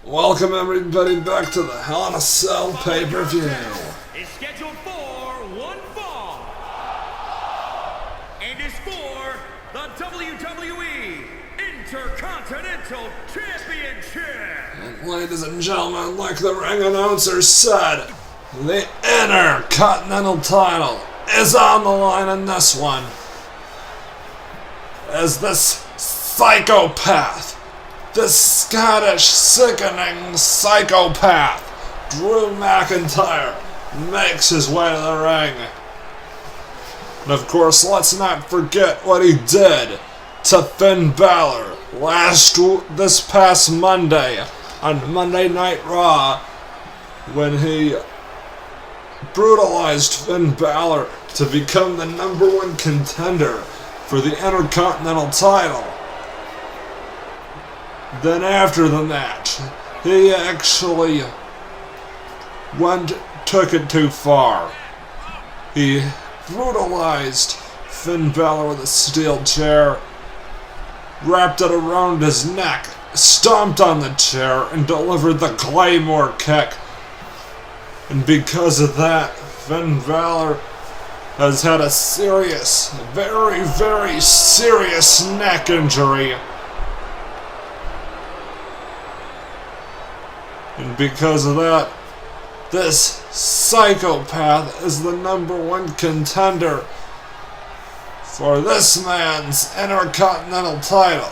Welcome everybody back to the Hell in a Cell pay-per-view. Is scheduled for one fall, and is for the WWE Intercontinental Championship. And ladies and gentlemen, like the ring announcer said, the Intercontinental title is on the line in this one, as this psychopath, this Scottish sickening psychopath, Drew McIntyre, makes his way to the ring. And of course, let's not forget what he did to Finn Balor this past Monday on Monday Night Raw, when he brutalized Finn Balor to become the #1 contender for the Intercontinental title. Then after the match, he actually took it too far. He brutalized Finn Balor with a steel chair, wrapped it around his neck, stomped on the chair, and delivered the Claymore kick. And because of that, Finn Balor has had a serious, very, very serious neck injury. And because of that, this psychopath is the #1 contender for this man's Intercontinental title.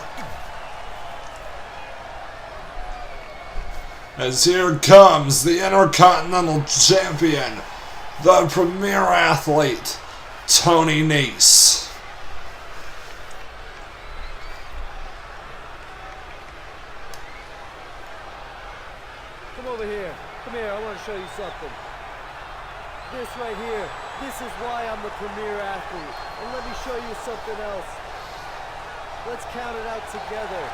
As here comes the Intercontinental Champion, the premier athlete, Tony Nese. Come over here. Come here, I want to show you something. This right here, this is why I'm the premier athlete. And let me show you something else. Let's count it out together.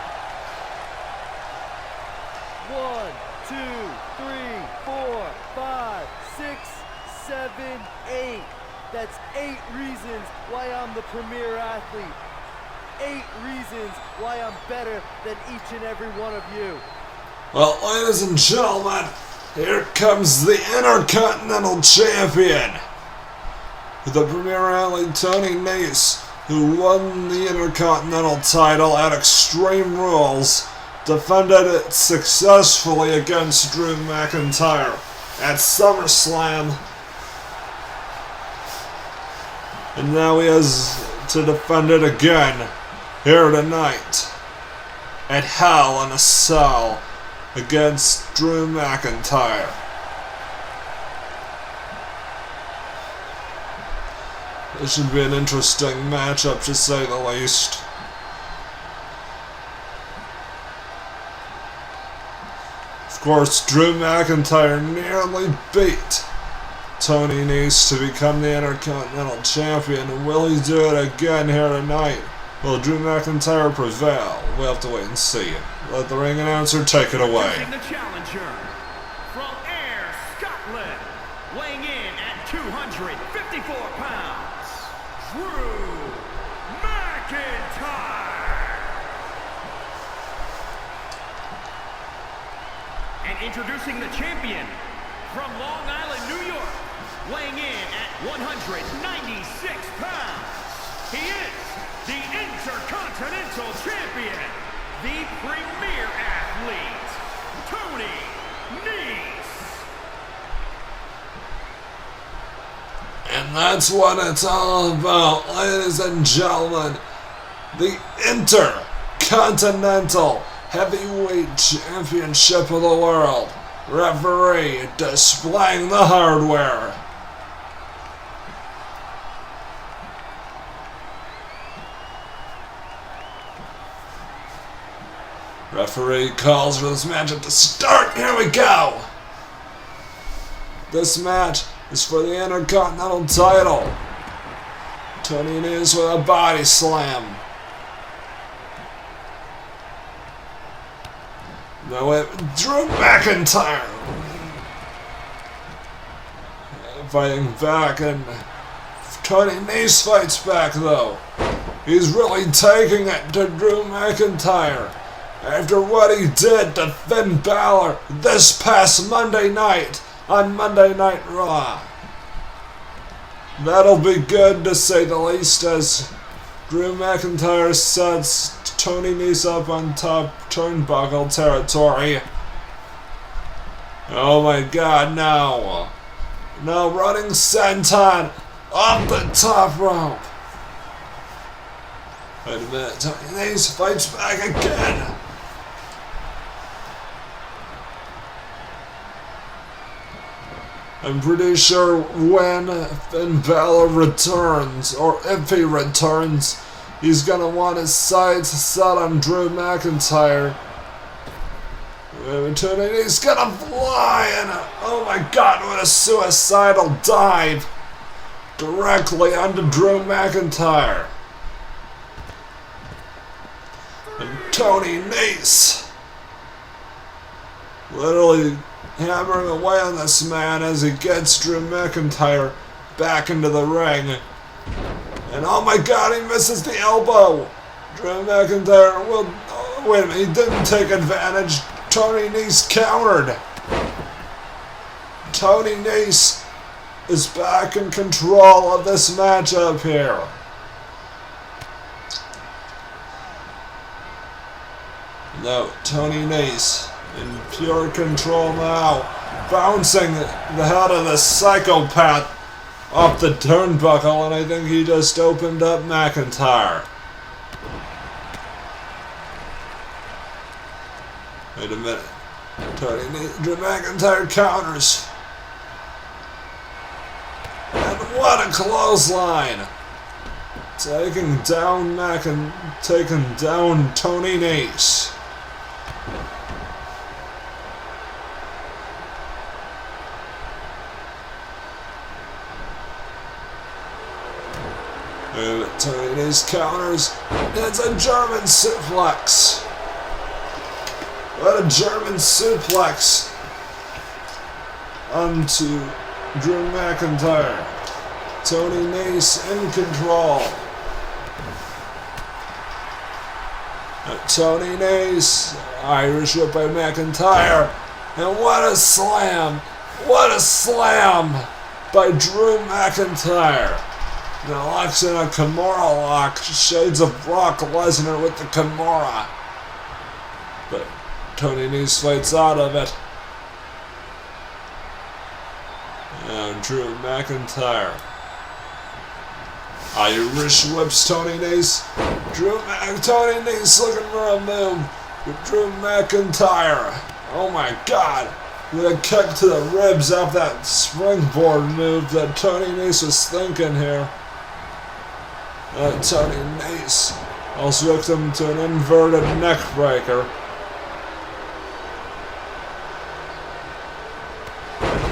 1, 2, 3, 4, 5, 6, 7, 8. That's 8 reasons why I'm the premier athlete. 8 reasons why I'm better than each and every one of you. Well, ladies and gentlemen, here comes the Intercontinental Champion, the premier athlete Tony Nese, who won the Intercontinental title at Extreme Rules, defended it successfully against Drew McIntyre at SummerSlam, and now he has to defend it again here tonight at Hell in a Cell against Drew McIntyre. This should be an interesting matchup, to say the least. Of course, Drew McIntyre nearly beat Tony Nese to become the Intercontinental Champion. Will he do it again here tonight? Will Drew McIntyre prevail? We'll have to wait and see. Let the ring announcer take it away. The challenger from Ayr, Scotland, weighing in at 254 pounds, Drew McIntyre. And introducing the champion from Long Island, New York, weighing in at 196 pounds, he is the Intercontinental Champion, the premier athlete, Tony Nese. And that's what it's all about, ladies and gentlemen. The Intercontinental Heavyweight Championship of the world. Referee displaying the hardware. Referee calls for this matchup to start. Here we go. This match is for the Intercontinental title. Tony Nese with a body slam. Now Drew McIntyre fighting back, and Tony Nese fights back though. He's really taking it to Drew McIntyre. after what he did to Finn Balor this past Monday night on Monday Night Raw. That'll be good to say the least, as Drew McIntyre sets Tony Nese up on top turnbuckle territory. Oh my god, now running senton off the top rope. Wait a minute, Tony Nese fights back again. I'm pretty sure when Finn Balor returns, or if he returns, he's gonna want his sights set on Drew McIntyre. He's gonna fly and oh my god, what a suicidal dive directly onto Drew McIntyre. And Tony Nese literally hammering away on this man as he gets Drew McIntyre back into the ring. And oh my god, he misses the elbow. Drew McIntyre will... Oh, wait a minute, he didn't take advantage. Tony Nese countered. Tony Nese is back in control of this matchup here. No, Tony Nese in pure control now, bouncing the head of the psychopath off the turnbuckle, and I think he just opened up McIntyre. Wait a minute. Drew McIntyre counters. And what a clothesline! Taking down Tony Nese. Tony Nese counters. It's a German suplex. What a German suplex onto Drew McIntyre. Tony Nese in control. Tony Nese, Irish whip by McIntyre. And what a slam! What a slam by Drew McIntyre. Now locks in a Kimura lock. Shades of Brock Lesnar with the Kimura. But Tony Nese fights out of it. Now Drew McIntyre. Irish whips Tony Nese. Tony Nese looking for a move with Drew McIntyre. Oh my god. With a kick to the ribs off that springboard move that Tony Nese was thinking here. Tony Nese also victim to an inverted neck breaker.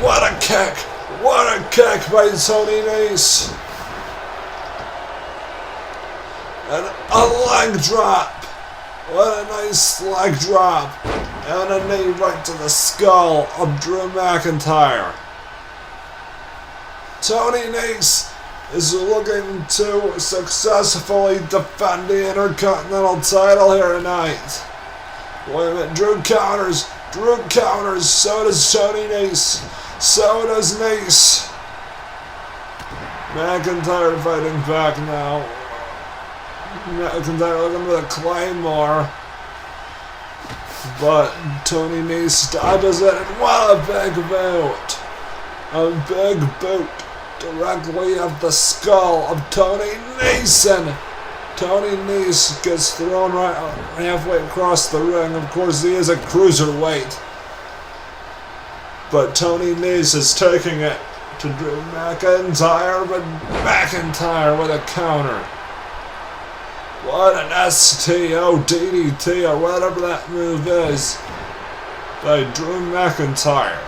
What a kick! What a kick by Tony Nese! And a leg drop! What a nice leg drop! And a knee right to the skull of Drew McIntyre. Tony Nese is looking to successfully defend the Intercontinental title here tonight. Wait a minute, Drew counters, so does Tony Nese, so does Nese. McIntyre fighting back now. McIntyre looking for the Claymore. But Tony Nese dodges it, and what a big boot. A big boot directly off the skull of Tony Nese. Tony Nese gets thrown right halfway across the ring. Of course, he is a cruiserweight. But Tony Nese is taking it to Drew McIntyre, but McIntyre with a counter. What an STO DDT or whatever that move is by Drew McIntyre.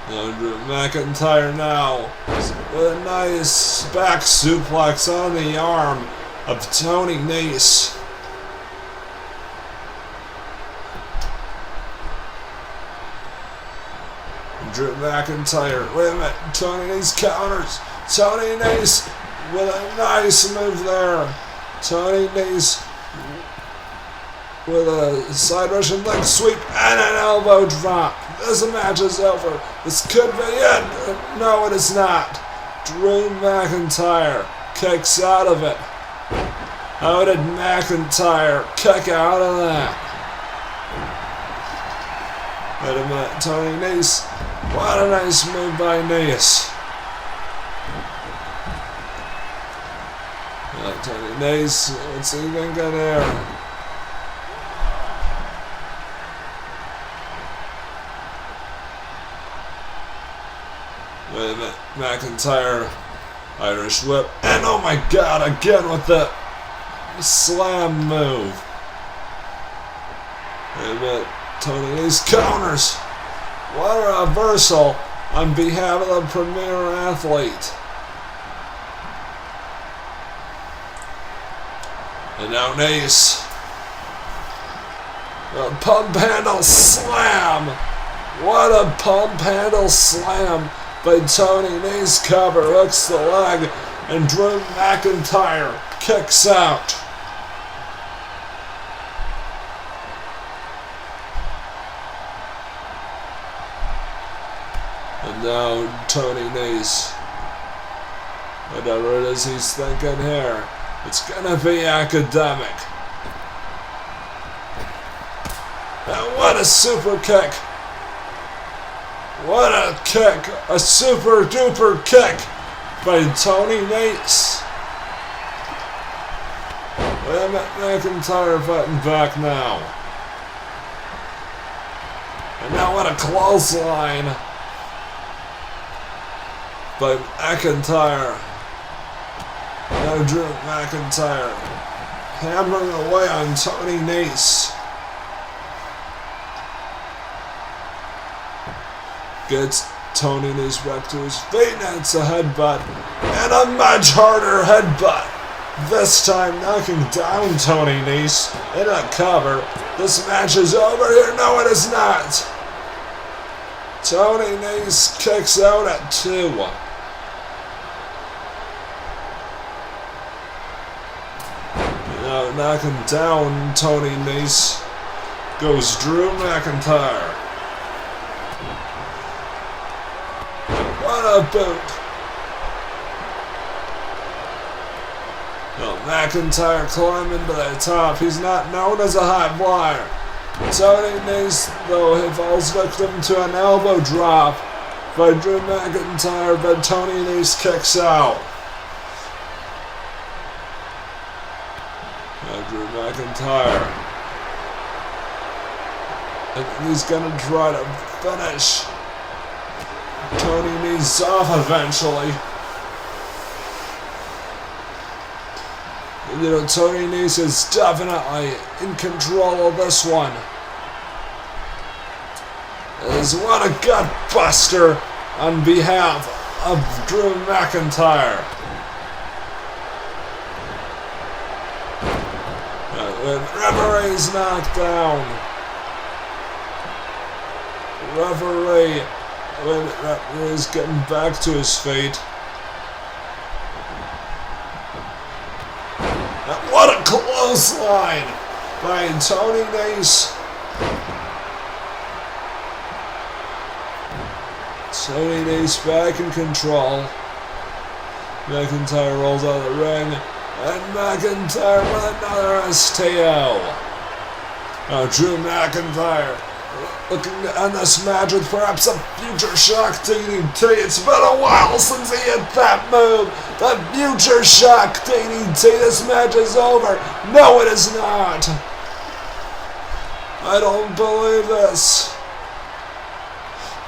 Now Drew McIntyre now with a nice back suplex on the arm of Tony Nese. Drew McIntyre, wait a minute, Tony Nese counters. Tony Nese with a nice move there. Tony Nese with a side Russian leg sweep and an elbow drop. This match is over. This could be it. No, it is not. Drew McIntyre kicks out of it. How did McIntyre kick out of that? Wait a minute, Tony Nese. What a nice move by Nese. Tony Nese, what's he thinking there? Wait a minute, McIntyre, Irish whip, and oh my god, again with the slam move. Wait a minute, Tony Nese counters. What a reversal on behalf of the premier athlete. And now Nese. A pump handle slam. What a pump handle slam by Tony Nese. Cover hooks the leg and Drew McIntyre kicks out. And now Tony Nese. Whatever it is he's thinking here. It's gonna be academic. And what a super kick! What a kick! A super duper kick by Tony Nese. McIntyre fighting back now. And now what a clothesline by McIntyre. Now Drew McIntyre hammering away on Tony Nese. Gets Tony Nese back to his feet, and it's a headbutt. And a much harder headbutt. This time knocking down Tony Nese in a cover. This match is over here. No, it is not. Tony Nese kicks out at 2. Now knocking down Tony Nese goes Drew McIntyre. What a boot. Now McIntyre climbing to the top. He's not known as a high flyer. Tony Nese, though, he falls victim to an elbow drop by Drew McIntyre, but Tony Nese kicks out. Drew McIntyre. And he's gonna try to finish Tony Nese off eventually. You know, Tony Nese is definitely in control of this one. As what a gut buster on behalf of Drew McIntyre. Referee's knocked down. Referee's getting back to his feet. And what a clothesline by Tony Nese. Tony Nese back in control. McIntyre rolls out of the ring. And McIntyre with another STO. Now Drew McIntyre looking to end this match with perhaps a future shock DDT. It's been a while since he hit that move. The future shock DDT. This match is over. No, it is not. I don't believe this.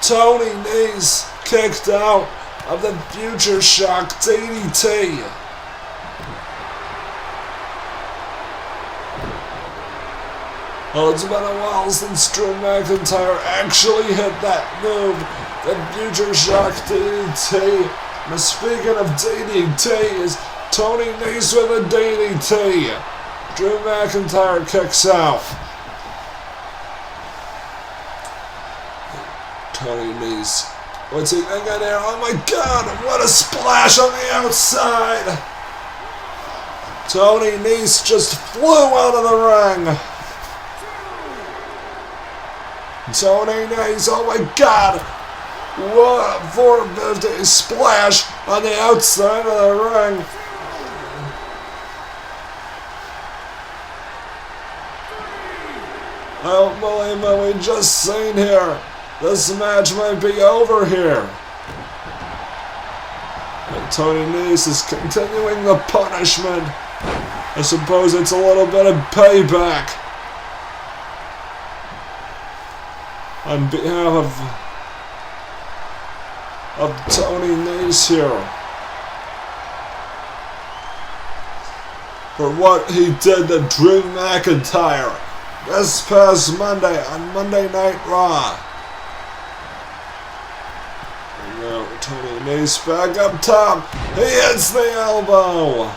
Tony Nese kicked out of the future shock DDT. Well, it's been a while since Drew McIntyre actually hit that move, the future shock DDT. Now speaking of DDT, is Tony Nese with a DDT. Drew McIntyre kicks out. Tony Nese, what's he thinking there? Oh my god, what a splash on the outside. Tony Nese just flew out of the ring. Tony Nese, oh my god! What a 450 splash on the outside of the ring. I don't believe what we just seen here. This match might be over here. And Tony Nese is continuing the punishment. I suppose it's a little bit of payback on behalf of Tony Nese here for what he did to Drew McIntyre this past Monday on Monday Night Raw. And now Tony Nese back up top. He hits the elbow.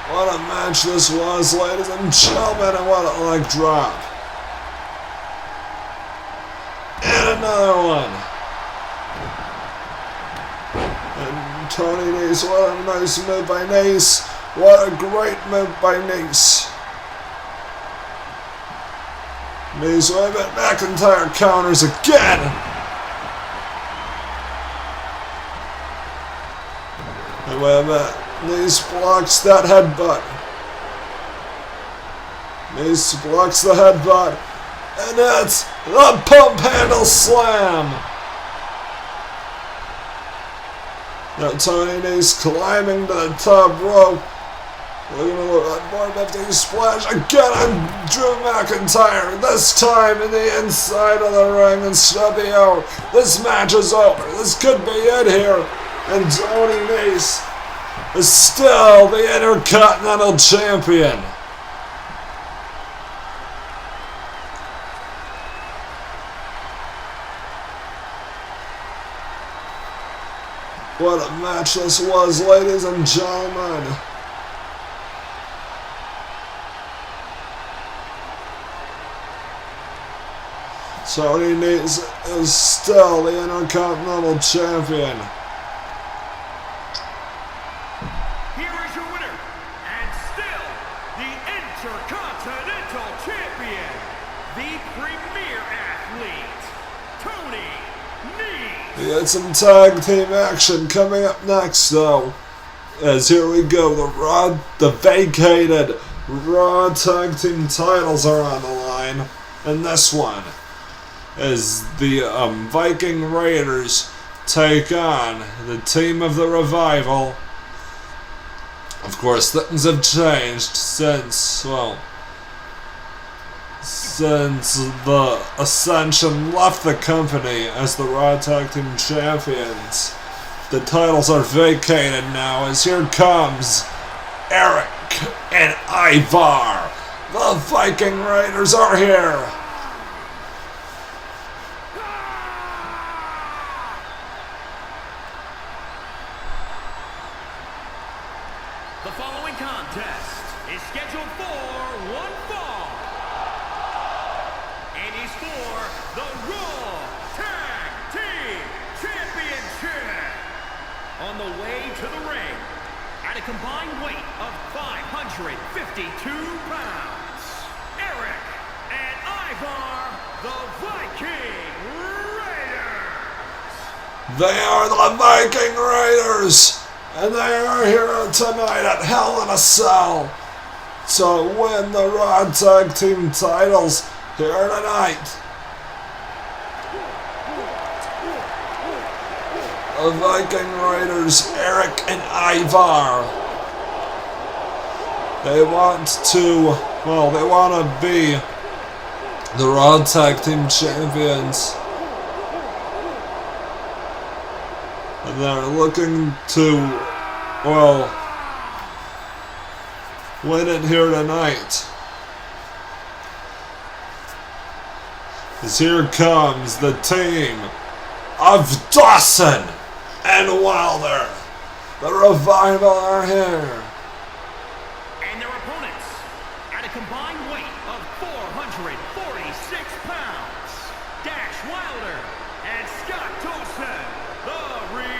What a match this was, ladies and gentlemen, and what a leg drop. And another one. And Tony Nese, what a nice move by Nese. What a great move by Nese. Nese, wait a minute, McIntyre counters again. And wait a minute. Nese blocks that headbutt. Nese blocks the headbutt. And it's the pump handle slam. Now Tony Nese climbing to the top rope. Looking at that 450 splash again on Drew McIntyre. This time in the inside of the ring and stepping out. This match is over. This could be it here. And Tony Nese is still the Intercontinental Champion. What a match this was, ladies and gentlemen. Tony Nese is still the Intercontinental Champion. Here is your winner, and still the Intercontinental Champion, the Premier Athlete, Tony Nese. We got some tag team action coming up next, though. As here we go, the vacated Raw tag team titles are on the line, and this one is the Viking Raiders take on the Team of the Revival. Of course, things have changed since the Ascension left the company as the Raw Tag Team Champions. The titles are vacated now as here comes Eric and Ivar. The Viking Raiders are here. The following contest is scheduled for one fall and is for the Raw Tag Team Championship. On the way to the ring, at a combined weight of 552 pounds, Eric and Ivar, the Viking Raiders. They are the Viking Raiders. And they are here tonight at Hell in a Cell to win the Raw Tag Team titles here tonight. The Viking Raiders, Eric and Ivar. They want to be the Raw Tag Team Champions. And they're looking to, win it here tonight. As here comes the team of Dawson and Wilder. The Revival are here. And their opponents, at a combined weight of 446 pounds, Dash Wilder and Scott Dawson, the Revival.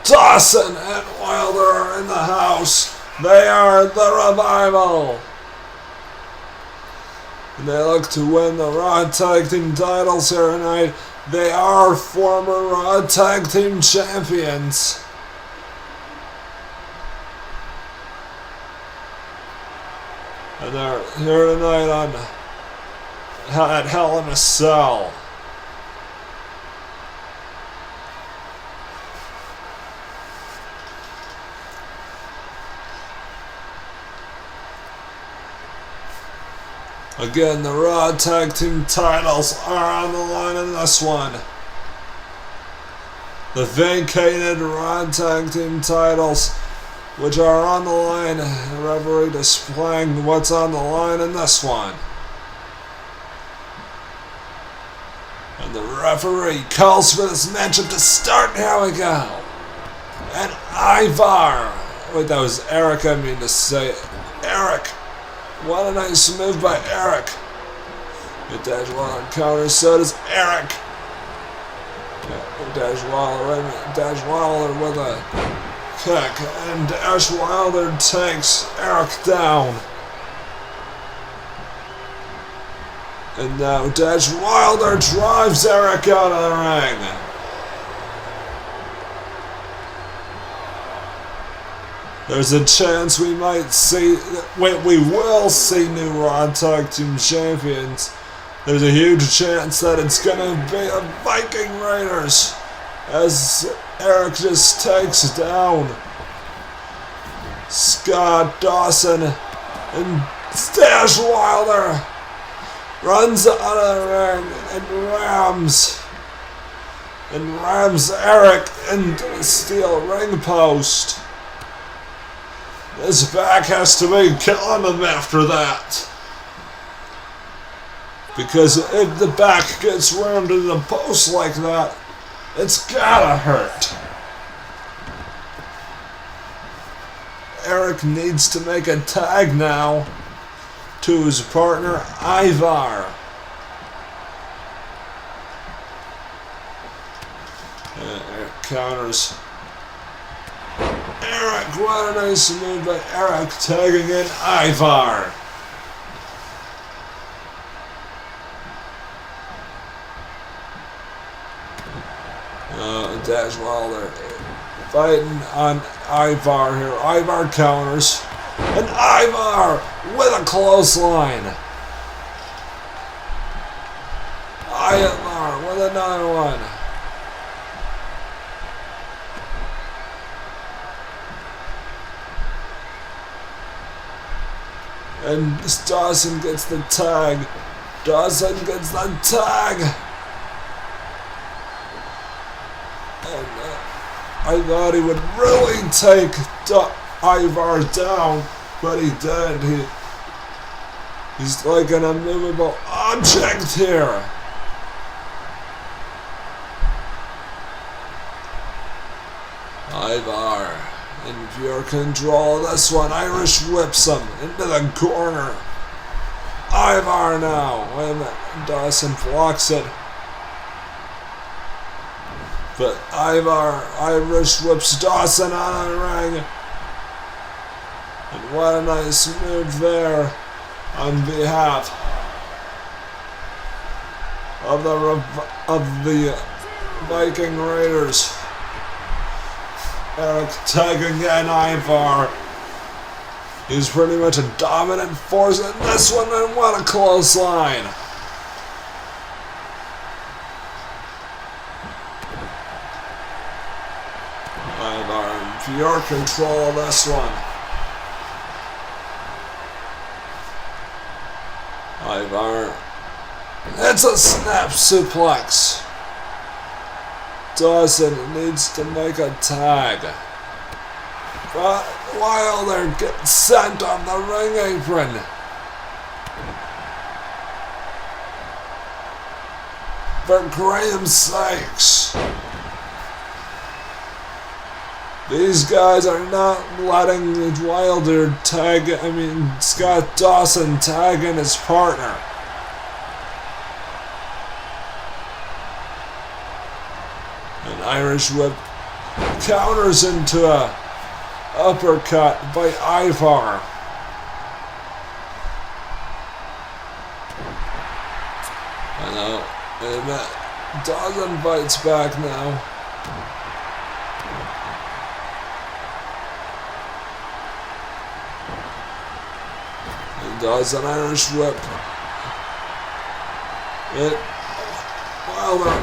Dawson and Wilder are in the house. They are the Revival. And they look to win the Raw Tag Team titles here tonight. They are former Raw Tag Team champions. And they're here tonight at Hell in a Cell. Again, the Raw Tag Team titles are on the line in this one. The vacated Raw Tag Team titles, which are on the line, the referee displaying what's on the line in this one. And the referee calls for this matchup to start. Here we go. And Ivar. Wait, that was Eric, I mean to say. Eric. What a nice move by Eric. Get Dash Wilder counter, so does Eric. Dash Wilder with a kick, and Dash Wilder takes Eric down. And now Dash Wilder drives Eric out of the ring. There's a chance we might see, we will see new Raw Tag Team champions. There's a huge chance that it's gonna be the Viking Raiders, as Eric just takes down Scott Dawson, and Dash Wilder runs out of the ring and rams Eric into the steel ring post. His back has to be killing him after that. Because if the back gets rammed into the post like that, it's gotta hurt. Eric needs to make a tag now to his partner, Ivar. Eric counters. Eric, what a nice move by Eric, tagging in Ivar. Dash Wilder fighting on Ivar here. Ivar counters. And Ivar with a clothesline. Ivar with another one. And Dawson gets the tag. Dawson gets the tag. And I thought he would really take Ivar down, but he did. He's like an immovable object here. Ivar in pure control. This one, Irish whips him into the corner. Ivar now. Wait a minute. Dawson blocks it. But Ivar Irish whips Dawson out of the ring. And what a nice move there on behalf of the Viking Raiders. Eric tagging in Ivar. He's pretty much a dominant force in this one, and what a clothesline. Ivar in pure control of this one. Ivar. It's a snap suplex. Dawson needs to make a tag. But Wilder gets sent on the ring apron. For Graham's sakes. These guys are not letting Scott Dawson tag in his partner. An Irish whip counters into a uppercut by Ivar. I know. And Dawson fights back now. And does an Irish whip. Wilder.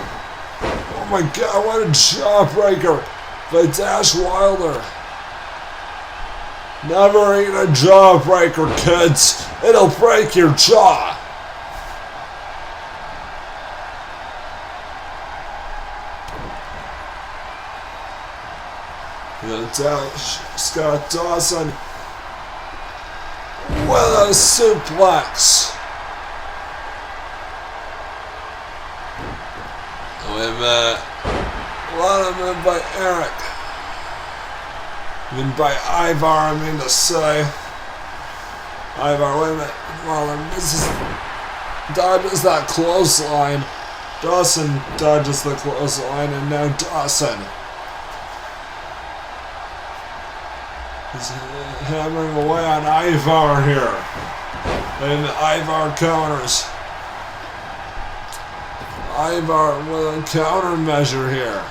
Oh my god, what a jawbreaker by Dash Wilder. Never eat a jawbreaker, kids. It'll break your jaw. Scott Dawson with a suplex. Wait a minute. What a move by Eric. I mean by Ivar, I mean to say. Ivar, wait a minute. Well, dodges that clothesline. Dawson dodges the clothesline, and now Dawson is hammering away on Ivar here. And Ivar counters. Ivar with a countermeasure here.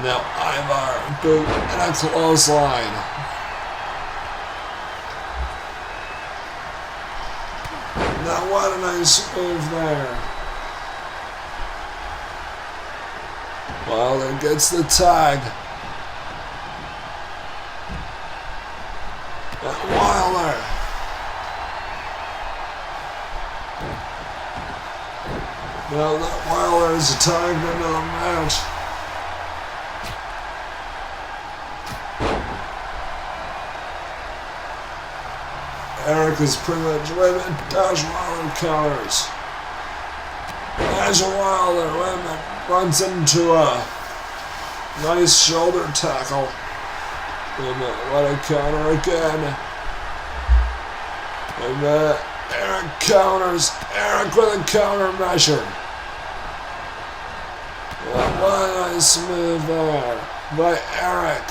Now Ivar boot and a clothesline. Now what a nice move there. Wilder gets the tag. Wilder. Now that Wilder is tagged into the match. Eric is pretty much waving. Dash Wilder counters. Dash Wilder, wait a minute, runs into a nice shoulder tackle. Wait a minute, what a counter again. Wait a minute, Eric counters. Eric with a counter measure. What a nice move there by Eric.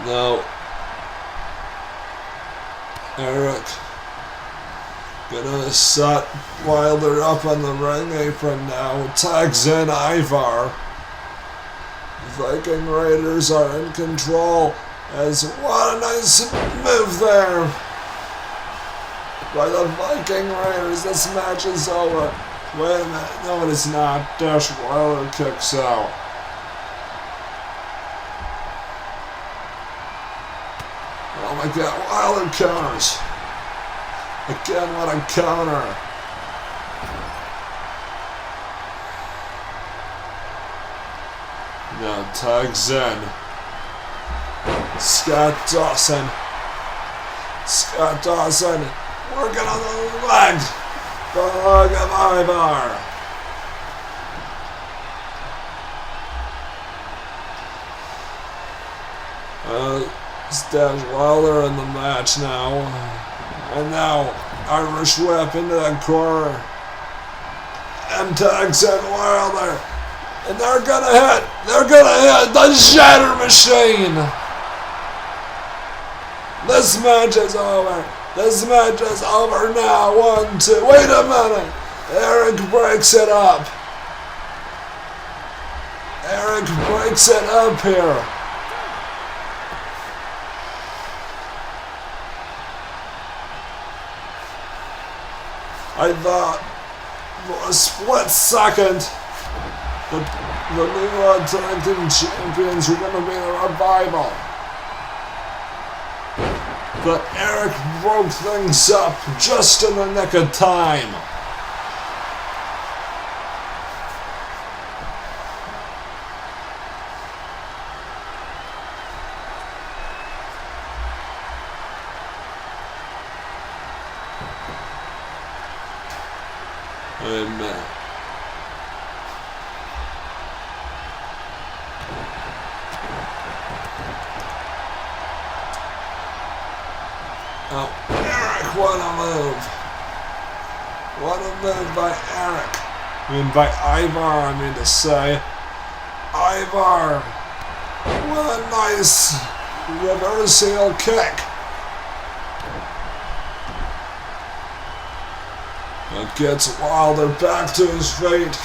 Now, Eric gonna set Wilder up on the ring apron now. Tags in Ivar. The Viking Raiders are in control. As what a nice move there by the Viking Raiders. This match is over. Wait a minute, no it is not. Dash Wilder kicks out. Oh my god, Wilder counters. Again, what a counter. Now tags in Scott Dawson. Scott Dawson working on the leg. The leg of Ivar. Dash Wilder in the match now. And now Irish whip into the corner. And tags in Wilder. And they're gonna hit. They're gonna hit the Shatter Machine. This match is over. This match is over now. 1, 2. Wait a minute. Eric breaks it up. Eric breaks it up here. I thought for a split second that the new tag team champions were going to be the Revival. But Eric broke things up just in the nick of time. Amen. Oh, Eric, what a move. What a move by Eric. I mean, by Ivar, I mean to say. Ivar with a nice reverse heel kick. It gets Wilder back to his feet.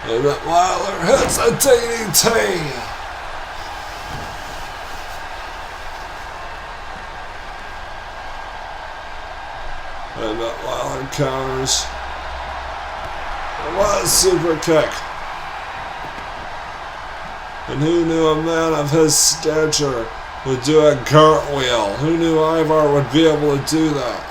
And Wilder hits a DDT. And Wilder counters. What a super kick. And who knew a man of his stature would do a cartwheel? Who knew Ivar would be able to do that?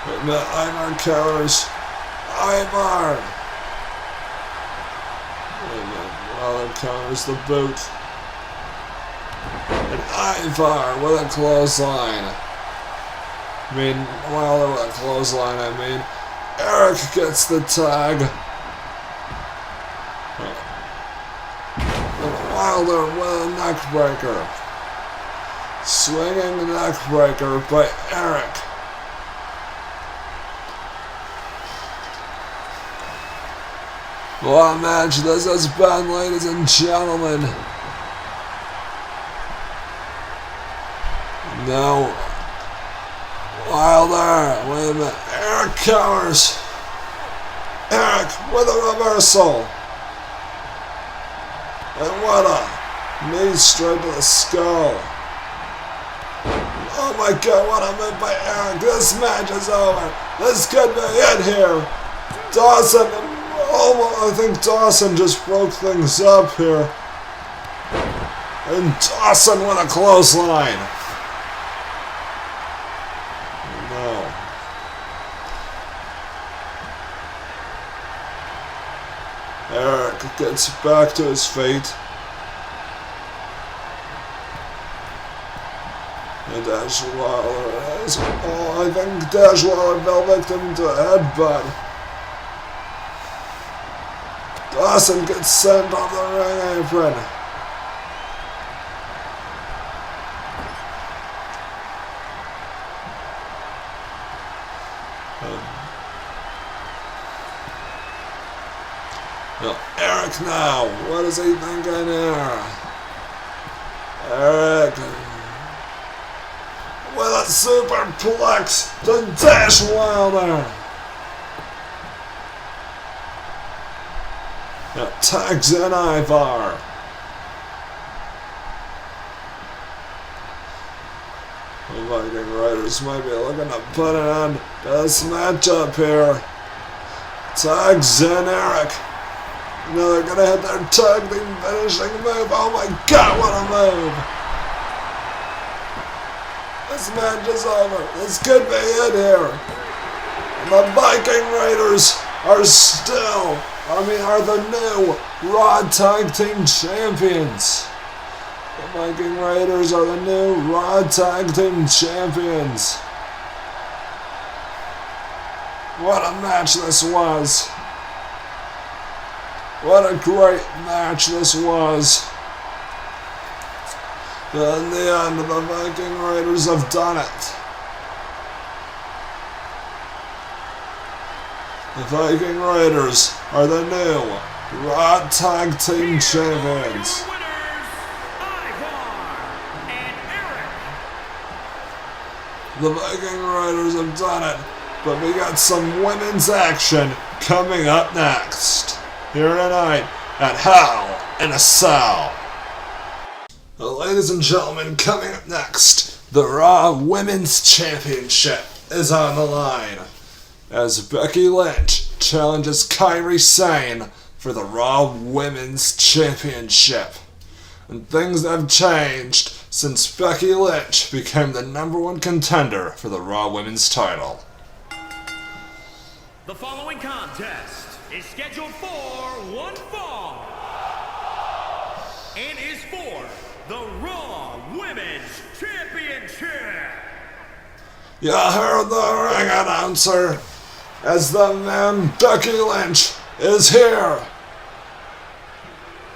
And Ivar counters. Ivar! Wilder counters the boot. And Ivar with a clothesline. Wilder with a clothesline, Eric gets the tag. And Wilder with a neck breaker. Swinging neck breaker by Eric. What a match this has been, ladies and gentlemen. Now, Wilder, wait a minute, Eric counters. Eric with a reversal. And what a knee straight to the skull. Oh my god, what a move by Eric. This match is over. This could be it here. Dawson, I think Dawson just broke things up here. And Dawson with a clothesline. No. Eric gets back to his feet. And Dash Wilder has... Oh, I think Dash Wilder fell victim to a headbutt. Dawson gets sent off the ring apron. Now, Eric now. What is he thinking here? Eric with a superplex to Dash Wilder. Now tags in Ivar. The Viking Raiders might be looking to put an end to this matchup here. Tags in Eric. You know they're gonna hit their tag team finishing move. Oh my god, what a move! This match is over. This could be it here. And the Viking Raiders are the new Raw Tag Team Champions. The Viking Raiders are the new Raw Tag Team Champions. What a match this was. What a great match this was. But in the end, the Viking Raiders have done it. The Viking Raiders are the new Raw Tag Team Champions. The Viking Raiders have done it, but we got some women's action coming up next. Here tonight at Hell in a Cell. Ladies and gentlemen, coming up next, the Raw Women's Championship is on the line as Becky Lynch challenges Kairi Sane for the Raw Women's Championship. And things have changed since Becky Lynch became the #1 contender for the Raw Women's title. The following contest is scheduled for one fall and is for the Raw Women's Championship. You heard the ring announcer as the man Becky Lynch is here.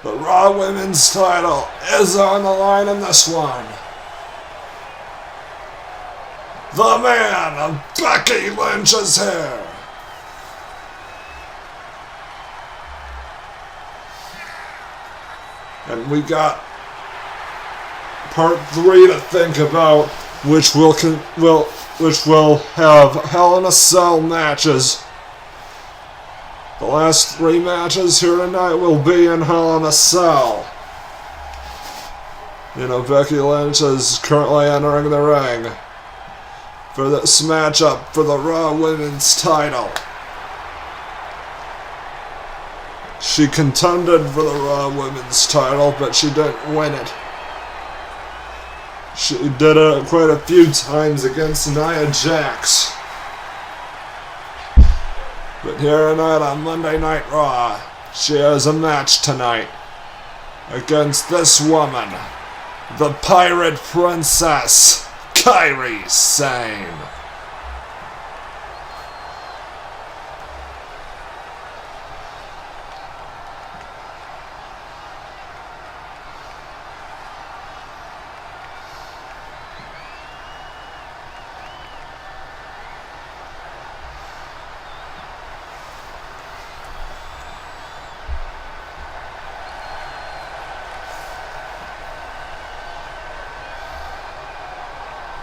The Raw Women's title is on the line in this one. The man of Becky Lynch is here. And we got part 3 to think about, which will have Hell in a Cell matches. The last 3 matches here tonight will be in Hell in a Cell. You know, Becky Lynch is currently entering the ring for this matchup for the Raw Women's title. She contended for the Raw Women's title, but she didn't win it. She did it quite a few times against Nia Jax. But here tonight on Monday Night Raw, she has a match tonight against this woman, the Pirate Princess, Kairi Sane.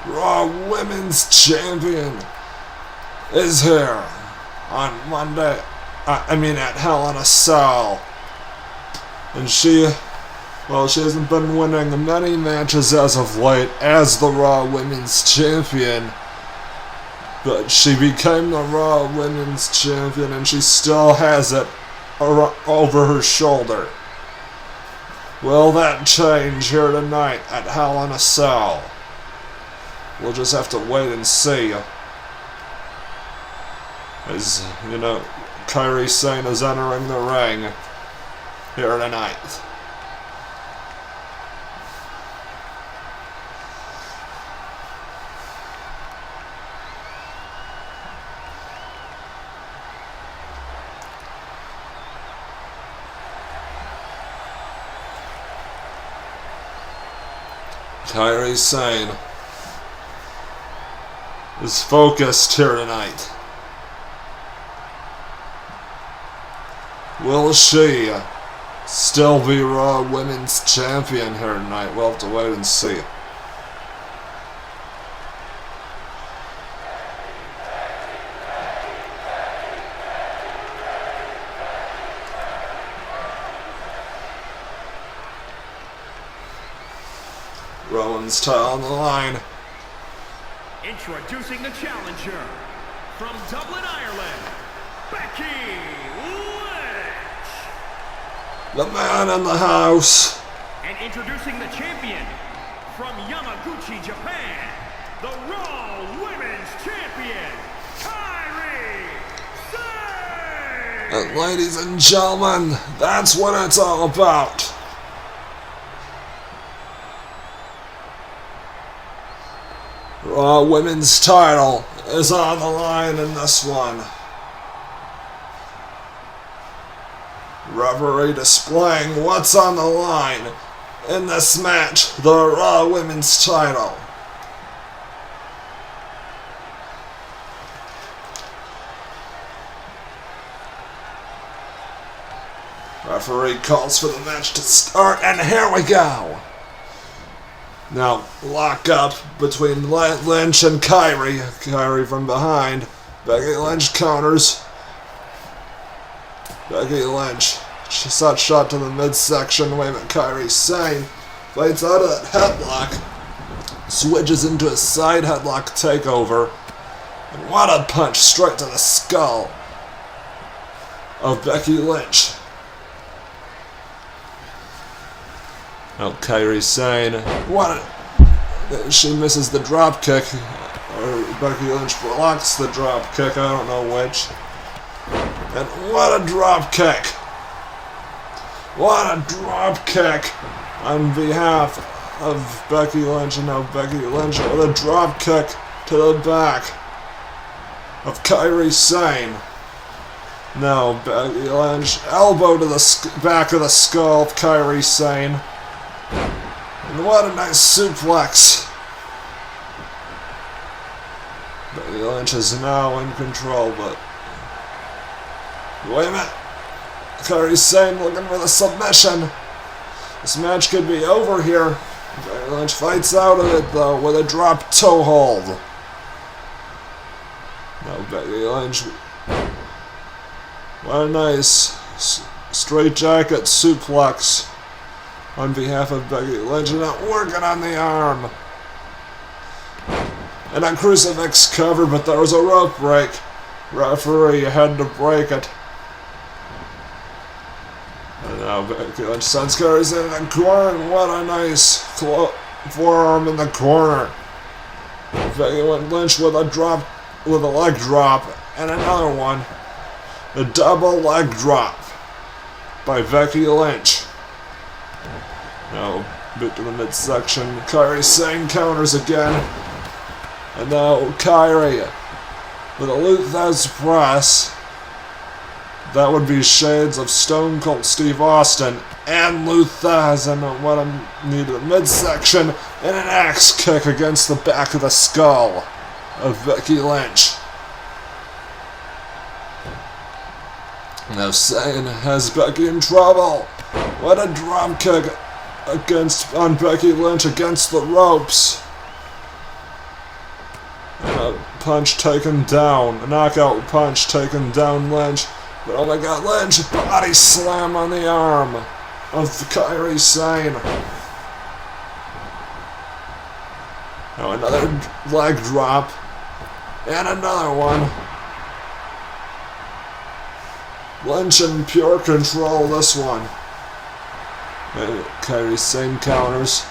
Raw Women's Champion is here on Monday, at Hell in a Cell. And she hasn't been winning many matches as of late as the Raw Women's Champion. But she became the Raw Women's Champion and she still has it over her shoulder. Will that change here tonight at Hell in a Cell? We'll just have to wait and see. As, you know, Kairi Sane is entering the ring here tonight. Kairi Sane is focused here tonight. Will she still be Raw Women's Champion here tonight? We'll have to wait and see. Rowan's title on the line. Introducing the challenger from Dublin, Ireland, Becky Lynch. The man in the house. And introducing the champion from Yamaguchi, Japan, the Raw Women's Champion, Kairi Sane. And ladies and gentlemen, that's what it's all about. Raw Women's title is on the line in this one. Referee displaying what's on the line in this match, the Raw Women's title. Referee calls for the match to start, and here we go. Now, lock up between Lynch and Kairi. Kairi from behind. Becky Lynch counters. Becky Lynch. She shot to the midsection. Wait a minute. Kairi Sane fights out of that headlock. Switches into a side headlock takeover. And what a punch straight to the skull of Becky Lynch. Now Kairi Sane, she misses the drop kick, or Becky Lynch blocks the drop kick, I don't know which. And what a drop kick! What a drop kick on behalf of Becky Lynch, and now Becky Lynch with a drop kick to the back of Kairi Sane. Now Becky Lynch, elbow to the back of the skull of Kairi Sane. And what a nice suplex. Becky Lynch is now in control, but... Wait a minute. Kairi Sane looking for the submission. This match could be over here. Becky Lynch fights out of it, though, with a drop toe hold. Now Becky Lynch... What a nice straight jacket suplex on behalf of Becky Lynch, not working on the arm. And a crucifix cover, but there was a rope break. Referee had to break it. And now Becky Lynch sends Kairi Sane in the corner. What a nice forearm in the corner. Becky Lynch with a leg drop, and another one. A double leg drop by Becky Lynch. Now, bit to the midsection. Kairi Sane counters again. And now Kairi with a Luthez press. That would be shades of Stone Cold Steve Austin and Luthez. And what I needed, a midsection and an axe kick against the back of the skull of Becky Lynch. Now Sane has Becky in trouble. What a drop kick on Becky Lynch against the ropes. And a punch taken down. A knockout punch taken down Lynch. But oh my god, Lynch, body slam on the arm of Kairi Sane. Now another leg drop. And another one. Lynch in pure control this one. And Kairi Sane counters.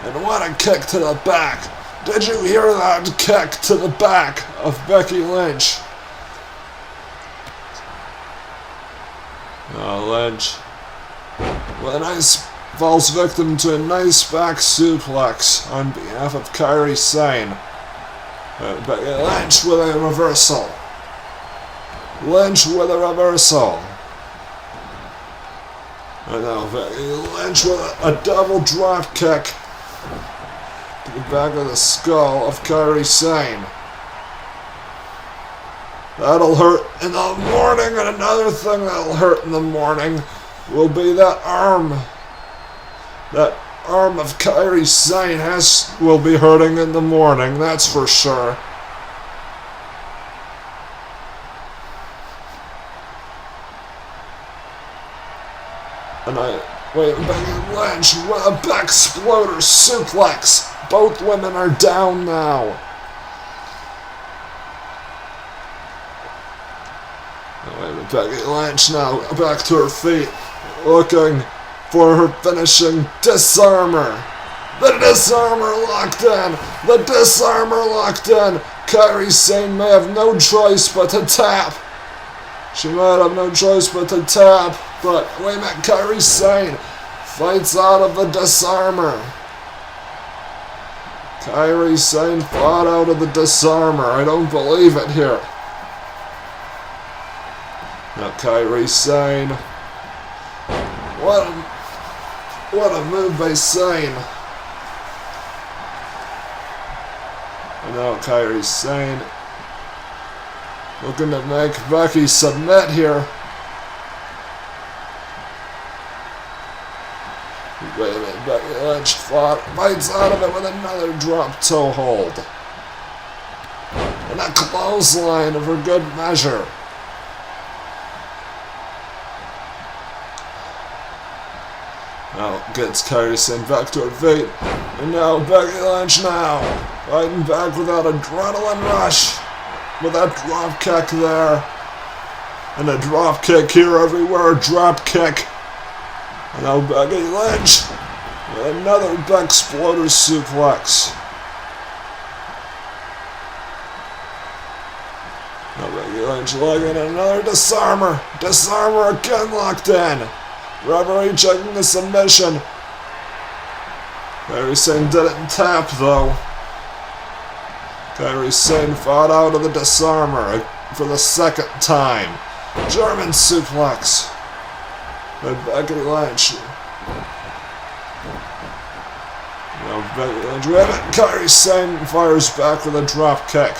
And what a kick to the back. Did you hear that kick to the back of Becky Lynch? Lynch with a nice falls victim to a nice back suplex on behalf of Kairi Sane. Becky Lynch with a reversal. Lynch with a reversal. And now Becky Lynch with a double drop kick to the back of the skull of Kairi Sane. That'll hurt in the morning, and another thing that'll hurt in the morning will be that arm. That arm of Kairi Sane will be hurting in the morning, that's for sure. And Becky Lynch with a back exploder suplex. Both women are down now. Becky Lynch now back to her feet, looking for her finishing disarmer. The disarmer locked in. The disarmer locked in. Kairi Sane may have no choice but to tap. She might have no choice but to tap. But wait a minute, Kairi Sane fights out of the disarmer. Kairi Sane fought out of the disarmer. I don't believe it here. Now Kairi Sane. What a move by Sane. And now Kairi Sane looking to make Becky submit here. Wait a minute, Becky Lynch fights out of it with another drop toe hold. And a clothesline for good measure. Now gets Kairi Sane back to her feet. And now Becky Lynch now fighting back with that adrenaline rush. With that drop kick there. And a drop kick here everywhere. Drop kick. And now Becky Lynch with another back exploder suplex. Now Becky Lynch legging another disarmer. Disarmer again locked in. Referee checking the submission. Kairi Sane didn't tap though. Kairi Sane fought out of the disarmer for the second time. German suplex. And Becky Lynch. Now Becky Lynch with it. Kairi Sane fires back with a drop kick.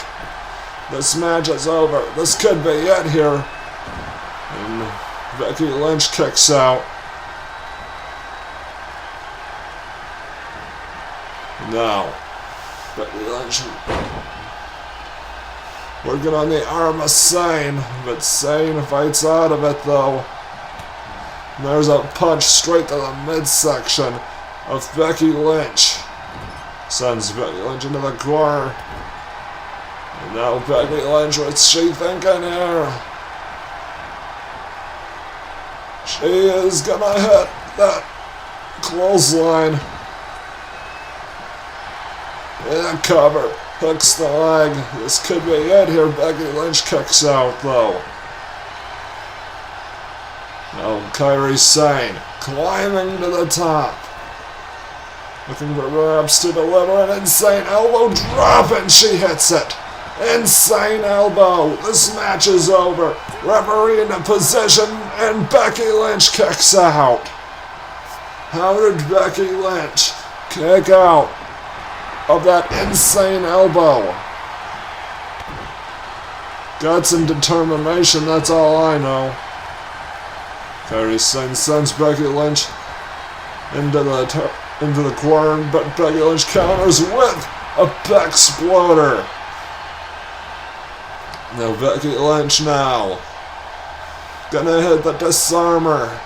This match is over. This could be it here. And Becky Lynch kicks out. Now, Becky Lynch working on the arm of Sane, but Sane fights out of it though. And there's a punch straight to the midsection of Becky Lynch. Sends Becky Lynch into the corner. And now Becky Lynch, what's she thinking here? She is gonna hit that clothesline. And cover. Hooks the leg. This could be it here. Becky Lynch kicks out though. Now Kairi Sane climbing to the top. Looking for perhaps to deliver an insane elbow drop, and she hits it. Insane elbow. This match is over. Referee in a position, and Becky Lynch kicks out. How did Becky Lynch kick out of that insane elbow? Guts and determination, that's all I know. Kairi Sane sends Becky Lynch into the corner, but Becky Lynch counters with a Bexploder. Now Becky Lynch now gonna hit the disarmer.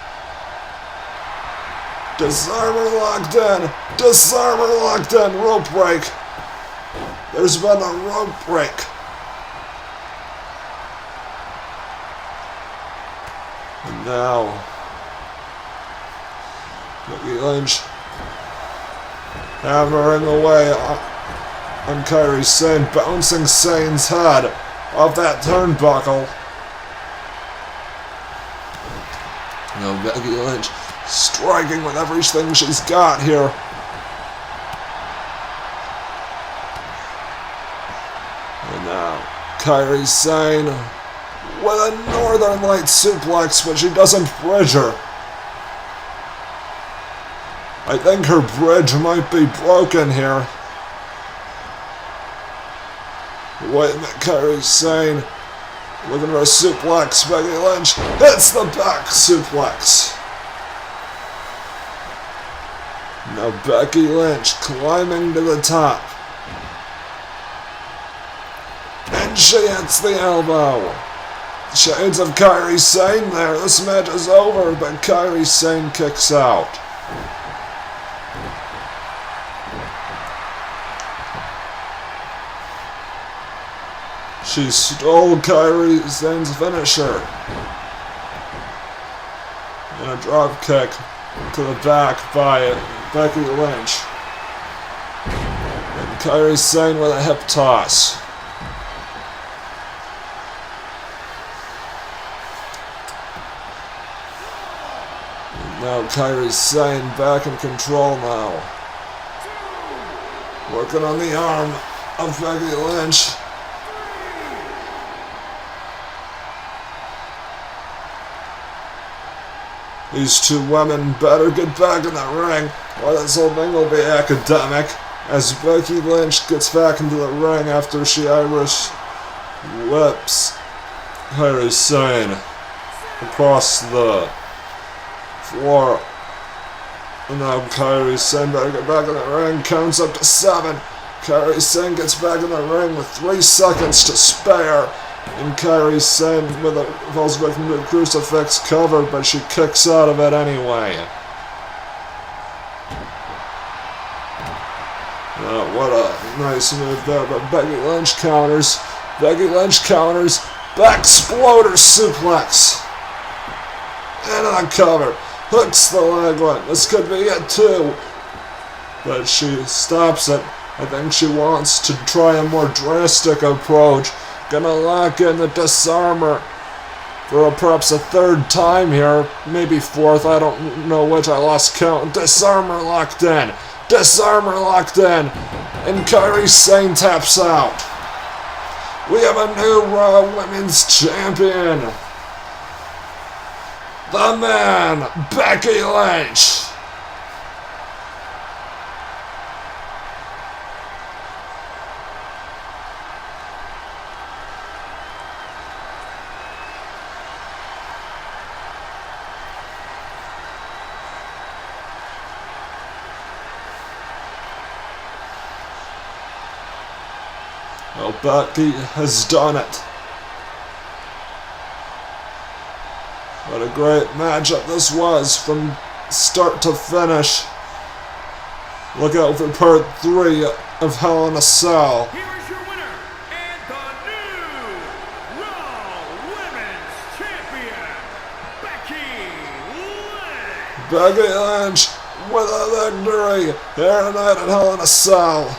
Disarmer locked in. Disarmer locked in. Rope break. There's been a rope break. And now Becky Lynch hammering away on Kairi Sane, bouncing Sane's head off that turnbuckle. Now Becky Lynch striking with everything she's got here. And now Kairi Sane with a Northern Light suplex, but she doesn't bridge her. I think her bridge might be broken here. Wait a minute, Kairi Sane looking for a suplex. Becky Lynch hits the back suplex. Now Becky Lynch climbing to the top. And she hits the elbow. Shades of Kairi Sane there. This match is over, but Kairi Sane kicks out. She stole Kairi Sane's finisher. And a drop kick to the back by Becky Lynch. And Kairi Sane with a hip toss. And now Kairi Sane back in control now. Working on the arm of Becky Lynch. These two women better get back in the ring, or this whole thing will be academic, as Becky Lynch gets back into the ring after she Irish whips Kairi Sane across the floor. And now Kairi Sane better get back in the ring, counts up to 7. Kairi Sane gets back in the ring with 3 seconds to spare. And Kairi Sane falls victim to a crucifix cover, but she kicks out of it anyway. What a nice move there, but Becky Lynch counters. Becky Lynch counters. Bexploder suplex. And on a cover. Hooks the leg one. This could be it too. But she stops it. I think she wants to try a more drastic approach. Gonna lock in the disarmer for perhaps a 3rd time here. Maybe 4th, I don't know which, I lost count. Disarmer locked in. Disarmer locked in. And Kairi Sane taps out. We have a new Raw Women's Champion. the man, Becky Lynch. Well, Becky has done it. What a great matchup this was from start to finish. Look out for part 3 of Hell in a Cell. Here is your winner and the new Raw Women's Champion, Becky Lynch. Becky Lynch with a victory here tonight at Hell in a Cell.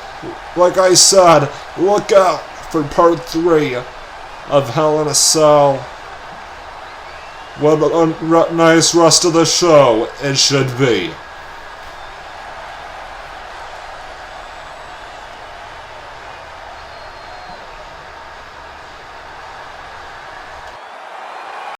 Like I said, look out for part 3 of Hell in a Cell. What a nice rest of the show it should be.